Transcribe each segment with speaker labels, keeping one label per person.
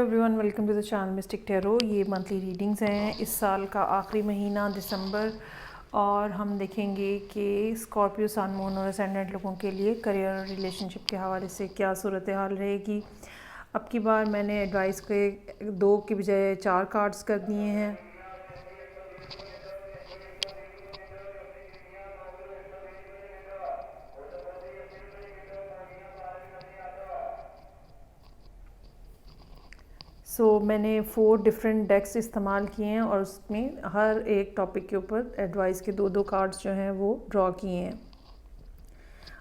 Speaker 1: Everyone, welcome to the channel Mystic Tarot. ये monthly readings हैं इस साल का आखिरी महीना दिसंबर, और हम देखेंगे कि स्कॉर्पियो, सन, मून और असेंडेंट लोगों के लिए करियर और रिलेशनशिप के हवाले से क्या सूरत हाल रहेगी। अब की बार मैंने एडवाइस के 2 की बजाय 4 कार्ड्स कर दिए हैं। मैंने 4 डिफरेंट डेक्स इस्तेमाल किए हैं और उसमें हर एक टॉपिक के ऊपर एडवाइस के 2-2 कार्ड्स जो हैं वो ड्रॉ किए हैं।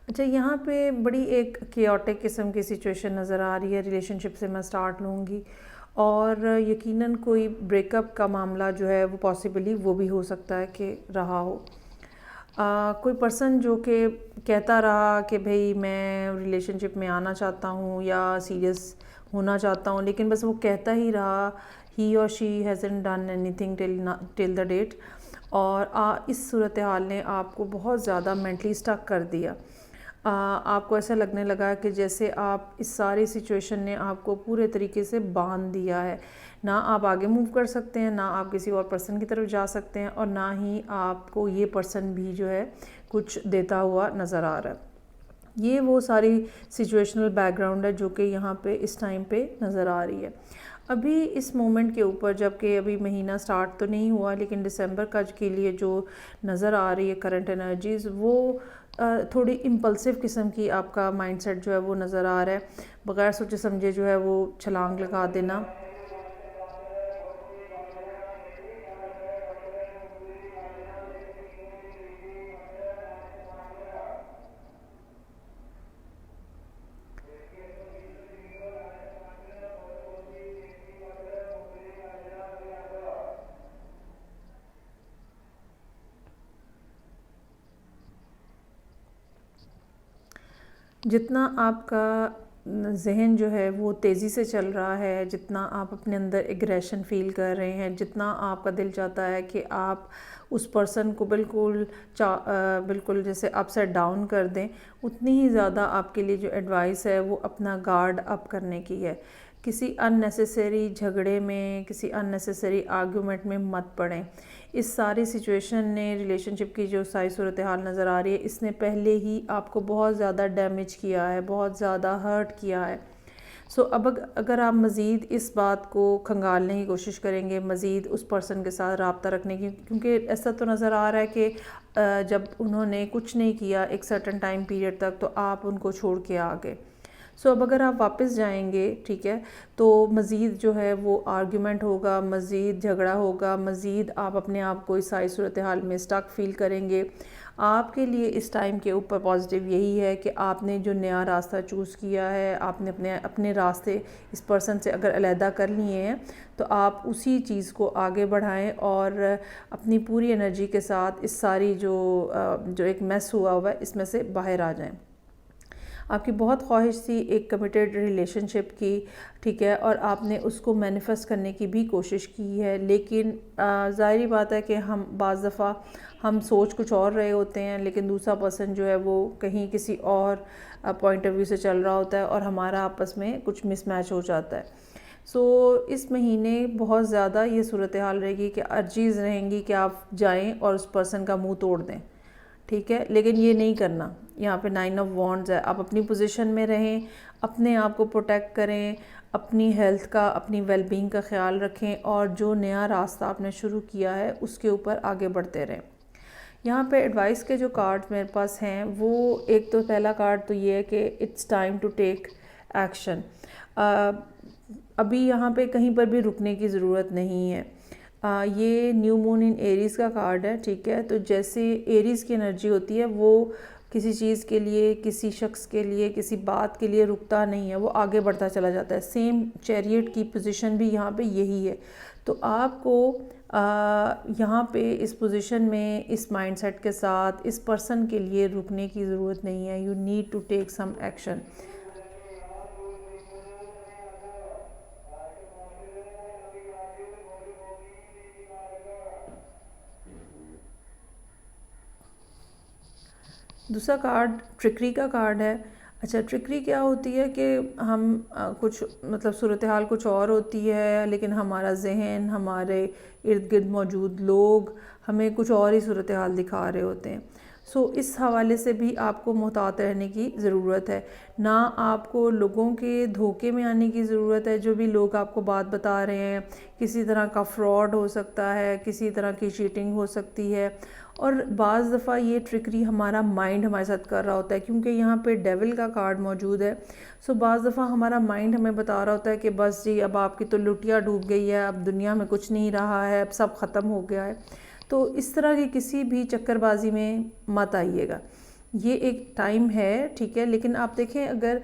Speaker 1: अच्छा, यहाँ पे बड़ी एक केओटिक किस्म की सिचुएशन नज़र आ रही है। रिलेशनशिप से मैं स्टार्ट लूँगी, और यकीनन कोई ब्रेकअप का मामला जो है वो पॉसिबली वो भी हो सकता है कि रहा हो। कोई पर्सन जो कि कहता रहा कि भाई मैं रिलेशनशिप में आना चाहता हूँ या सीरियस होना चाहता हूँ, लेकिन बस वो कहता ही रहा। ही और she hasn't done anything till the date, और इस सूरत हाल ने आपको बहुत ज़्यादा मेंटली स्टक कर दिया। आपको ऐसा लगने लगा कि जैसे आप इस सारी सिचुएशन ने आपको पूरे तरीके से बांध दिया है। ना आप आगे मूव कर सकते हैं, ना आप किसी और पर्सन की तरफ जा सकते हैं, और ना ही आपको ये पर्सन भी जो है कुछ देता हुआ नज़र आ रहा है। ये वो सारी सिचुएशनल बैकग्राउंड है जो कि यहाँ पे इस टाइम पे नज़र आ रही है। अभी इस मोमेंट के ऊपर, जबकि अभी महीना स्टार्ट तो नहीं हुआ, लेकिन दिसंबर का के लिए जो नज़र आ रही है करंट एनर्जीज़, वो थोड़ी इम्पल्सिव किस्म की आपका माइंडसेट जो है वो नज़र आ रहा है। बग़ैर सोचे समझे जो है वो छलांग लगा देना। जितना आपका जहन जो है वो तेज़ी से चल रहा है, जितना आप अपने अंदर एग्रेशन फ़ील कर रहे हैं, जितना आपका दिल चाहता है कि आप उस पर्सन को बिल्कुल जैसे अपसाइड डाउन कर दें, उतनी ही ज़्यादा आपके लिए जो एडवाइस है वो अपना गार्ड अप करने की है। किसी अननेसेसरी झगड़े में, किसी अननेसेसरी आर्गुमेंट में मत पड़ें। इस सारी सिचुएशन ने, रिलेशनशिप की जो सारी सूरत हाल नज़र आ रही है, इसने पहले ही आपको बहुत ज़्यादा डैमेज किया है, बहुत ज़्यादा हर्ट किया है। अब अगर आप मज़ीद इस बात को खंगालने की कोशिश करेंगे, मज़ीद उस पर्सन के साथ रब्ता रखने की, क्योंकि ऐसा तो नज़र आ रहा है कि जब उन्होंने कुछ नहीं किया एक सर्टन टाइम पीरियड तक, तो आप उनको छोड़ के आ गए। अब अगर आप वापस जाएंगे, ठीक है, तो मज़ीद जो है वो आर्ग्यूमेंट होगा, मज़ीद झगड़ा होगा, मज़ीद आप अपने आप को इस सारी सूरत हाल में स्टक फील करेंगे। आपके लिए इस टाइम के ऊपर पॉजिटिव यही है कि आपने जो नया रास्ता चूज़ किया है, आपने अपने रास्ते इस पर्सन से अगर अलहदा कर लिए हैं, तो आप उसी चीज़ को आगे बढ़ाएं और अपनी पूरी एनर्जी के साथ इस सारी जो एक मैस हुआ है इसमें से बाहर आ जाएं। आपकी बहुत ख्वाहिश थी एक कमिटेड रिलेशनशिप की, ठीक है, और आपने उसको मैनिफेस्ट करने की भी कोशिश की है, लेकिन ज़ाहिरी बात है कि हम बाज़ दफ़ा हम सोच कुछ और रहे होते हैं, लेकिन दूसरा पर्सन जो है वो कहीं किसी और पॉइंट ऑफ व्यू से चल रहा होता है, और हमारा आपस में कुछ मिसमैच हो जाता है। इस महीने बहुत ज़्यादा ये सूरत हाल रहेगी कि अर्जीज़ रहेंगी कि आप जाएं और उस पर्सन का मुंह तोड़ दें, ठीक है, लेकिन ये नहीं करना। यहाँ पे 9 ऑफ वॉन्ड्स है। आप अपनी पोजीशन में रहें, अपने आप को प्रोटेक्ट करें, अपनी हेल्थ का, अपनी वेलबींग का ख्याल रखें, और जो नया रास्ता आपने शुरू किया है उसके ऊपर आगे बढ़ते रहें। यहाँ पे एडवाइस के जो कार्ड मेरे पास हैं, वो एक तो पहला कार्ड तो ये है कि it's time to take action. अभी यहाँ पे कहीं पर भी रुकने की ज़रूरत नहीं है। ये न्यू मून इन एरीज़ का कार्ड है, ठीक है। तो जैसे एरीज़ की एनर्जी होती है, वो किसी चीज़ के लिए, किसी शख्स के लिए, किसी बात के लिए रुकता नहीं है, वो आगे बढ़ता चला जाता है। सेम चैरियट की पोजीशन भी यहाँ पे यही है। तो आपको यहाँ पे इस पोजीशन में, इस माइंडसेट के साथ, इस पर्सन के लिए रुकने की ज़रूरत नहीं है। You need to take some action. दूसरा कार्ड ट्रिकरी का कार्ड है। अच्छा, ट्रिकरी क्या होती है कि हम कुछ मतलब सूरत हाल कुछ और होती है, लेकिन हमारा जहन, हमारे इर्द गिर्द मौजूद लोग हमें कुछ और ही सूरत हाल दिखा रहे होते हैं। इस हवाले से भी आपको मुहतात रहने की ज़रूरत है। ना आपको लोगों के धोखे में आने की ज़रूरत है। जो भी लोग आपको बात बता रहे हैं, किसी तरह का फ्रॉड हो सकता है, किसी तरह की चीटिंग हो सकती है, और बाज़ दफ़ा ये ट्रिकरी हमारा माइंड हमारे साथ कर रहा होता है, क्योंकि यहाँ पे डेविल का कार्ड मौजूद है। बाज़ दफ़ा हमारा माइंड हमें बता रहा होता है कि बस जी, अब आपकी तो लुटिया डूब गई है, अब दुनिया में कुछ नहीं रहा है, अब सब ख़त्म हो गया है। तो इस तरह की किसी भी चक्करबाजी में मत आइएगा। ये एक टाइम है, ठीक है, लेकिन आप देखें अगर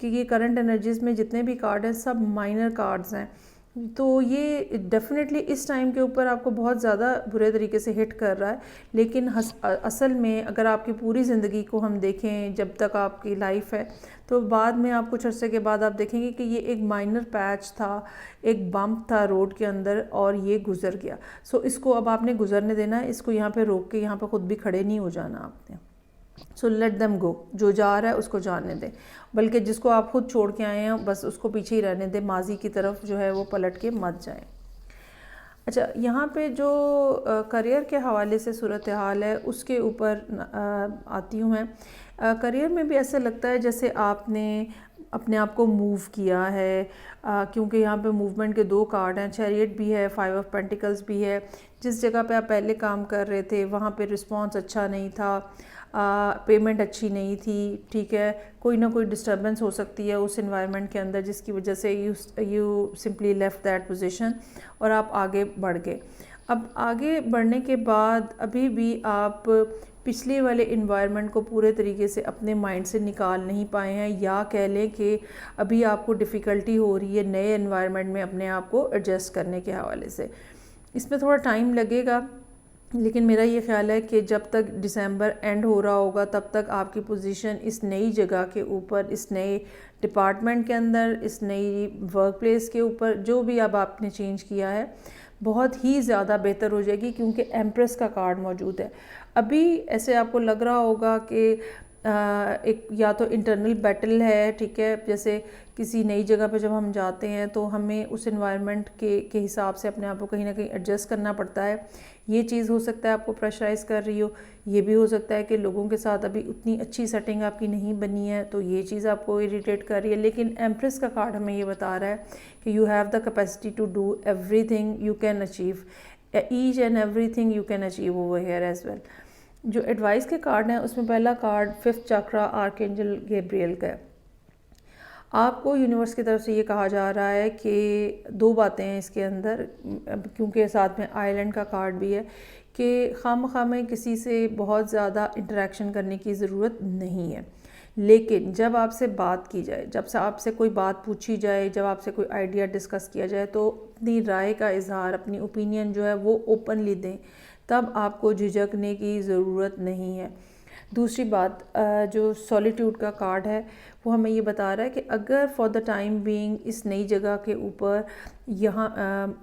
Speaker 1: कि ये करंट एनर्जीज़ में जितने भी कार्ड हैं सब माइनर कार्ड्स हैं, तो ये डेफिनेटली इस टाइम के ऊपर आपको बहुत ज़्यादा बुरे तरीके से हिट कर रहा है। लेकिन असल में अगर आपकी पूरी ज़िंदगी को हम देखें, जब तक आपकी लाइफ है, तो बाद में आप कुछ अर्से के बाद आप देखेंगे कि ये एक माइनर पैच था, एक बम्प था रोड के अंदर, और ये गुज़र गया। इसको अब आपने गुज़रने देना है, इसको यहाँ पे रोक के यहाँ पे ख़ुद भी खड़े नहीं हो जाना आपने। लेट देम गो, जो जा रहा है उसको जाने दें, बल्कि जिसको आप खुद छोड़ के आए हैं बस उसको पीछे ही रहने दें, माजी की तरफ जो है वो पलट के मत जाएं। अच्छा, यहाँ पे जो करियर के हवाले से सूरत हाल है उसके ऊपर आती हूँ मैं। करियर में भी ऐसा लगता है जैसे आपने अपने आप को मूव किया है, क्योंकि यहाँ पे मूवमेंट के 2 कार्ड हैं, चैरियट भी है, 5 ऑफ पेंटिकल्स भी है। जिस जगह पे आप पहले काम कर रहे थे वहाँ पे रिस्पॉन्स अच्छा नहीं था, पेमेंट अच्छी नहीं थी, ठीक है, कोई ना कोई डिस्टर्बेंस हो सकती है उस इन्वायरमेंट के अंदर, जिसकी वजह से you simply left that position और आप आगे बढ़ गए। अब आगे बढ़ने के बाद अभी भी आप पिछले वाले इन्वायरमेंट को पूरे तरीके से अपने माइंड से निकाल नहीं पाए हैं, या कह लें कि अभी आपको डिफ़िकल्टी हो रही है नए इन्वायरमेंट में अपने आप को एडजस्ट करने के हवाले से। इसमें थोड़ा टाइम लगेगा, लेकिन मेरा ये ख्याल है कि जब तक दिसंबर एंड हो रहा होगा तब तक आपकी पोजीशन इस नई जगह के ऊपर, इस नए डिपार्टमेंट के अंदर, इस नई वर्क प्लेस के ऊपर, जो भी अब आपने चेंज किया है, बहुत ही ज़्यादा बेहतर हो जाएगी, क्योंकि एम्प्रेस का कार्ड मौजूद है। अभी ऐसे आपको लग रहा होगा कि एक या तो इंटरनल बैटल है, ठीक है, जैसे किसी नई जगह पे जब हम जाते हैं तो हमें उस एनवायरनमेंट के हिसाब से अपने आप को कहीं ना कहीं एडजस्ट करना पड़ता है। ये चीज़ हो सकता है आपको प्रेशराइज कर रही हो, ये भी हो सकता है कि लोगों के साथ अभी उतनी अच्छी सेटिंग आपकी नहीं बनी है, तो ये चीज़ आपको इरिटेट कर रही है। लेकिन एम्प्रेस का कार्ड हमें ये बता रहा है कि you have the capacity to do everything you can achieve, each and everything you can achieve over here as well. जो एडवाइस के कार्ड हैं उसमें पहला कार्ड 5th चक्रा आर्कएंजल गैब्रियल का है। आपको यूनिवर्स की तरफ से ये कहा जा रहा है कि 2 बातें हैं इसके अंदर, क्योंकि साथ में आइलैंड का कार्ड भी है, कि खामखा में किसी से बहुत ज़्यादा इंटरेक्शन करने की ज़रूरत नहीं है। लेकिन जब आपसे बात की जाए, जब से आपसे कोई बात पूछी जाए, जब आपसे कोई आइडिया डिस्कस किया जाए, तो अपनी राय का इजहार, अपनी ओपिनियन जो है वो ओपनली दें, तब आपको झिझकने की ज़रूरत नहीं है। दूसरी बात, जो सॉलिट्यूड का कार्ड है वो हमें ये बता रहा है कि अगर फॉर द टाइम बीइंग इस नई जगह के ऊपर यहाँ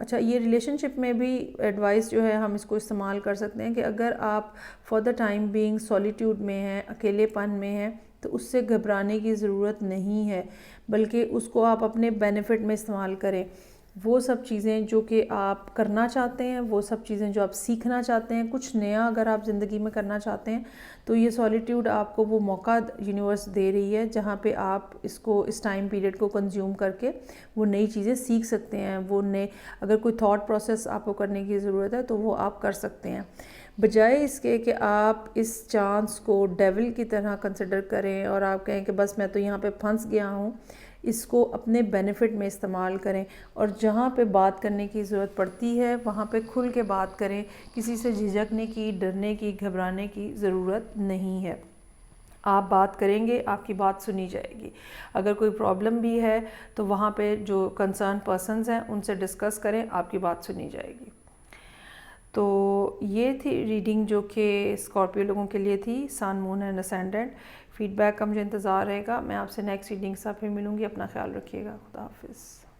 Speaker 1: अच्छा, ये रिलेशनशिप में भी एडवाइस जो है हम इसको इस्तेमाल कर सकते हैं कि अगर आप for the time being solitude में हैं, अकेलेपन में हैं, तो उससे घबराने की ज़रूरत नहीं है, बल्कि उसको आप अपने बेनिफिट में इस्तेमाल करें। वो सब चीज़ें जो कि आप करना चाहते हैं, वो सब चीज़ें जो आप सीखना चाहते हैं, कुछ नया अगर आप ज़िंदगी में करना चाहते हैं, तो ये सॉलिट्यूड आपको वो मौका यूनिवर्स दे रही है जहाँ पे आप इसको, इस टाइम पीरियड को कंज्यूम करके वो नई चीज़ें सीख सकते हैं। वो नए, अगर कोई थॉट प्रोसेस आपको करने की ज़रूरत है तो वो आप कर सकते हैं, बजाय इसके कि आप इस चांस को डेविल की तरह कंसिडर करें और आप कहें कि बस मैं तो यहाँ पे फंस गया हूँ। इसको अपने बेनिफिट में इस्तेमाल करें, और जहाँ पे बात करने की ज़रूरत पड़ती है वहाँ पे खुल के बात करें। किसी से झिझकने की, डरने की, घबराने की ज़रूरत नहीं है। आप बात करेंगे, आपकी बात सुनी जाएगी। अगर कोई प्रॉब्लम भी है तो वहाँ पे जो कंसर्न पर्सन्स हैं उनसे डिस्कस करें, आपकी बात सुनी जाएगी। तो ये थी रीडिंग जो कि स्कॉर्पियो लोगों के लिए थी, सन, मून एंड असेंडेंट। फीडबैक का मुझे इंतज़ार रहेगा। मैं आपसे नेक्स्ट रीडिंग के साथ फिर मिलूँगी। अपना ख्याल रखिएगा। खुदा हाफिज़।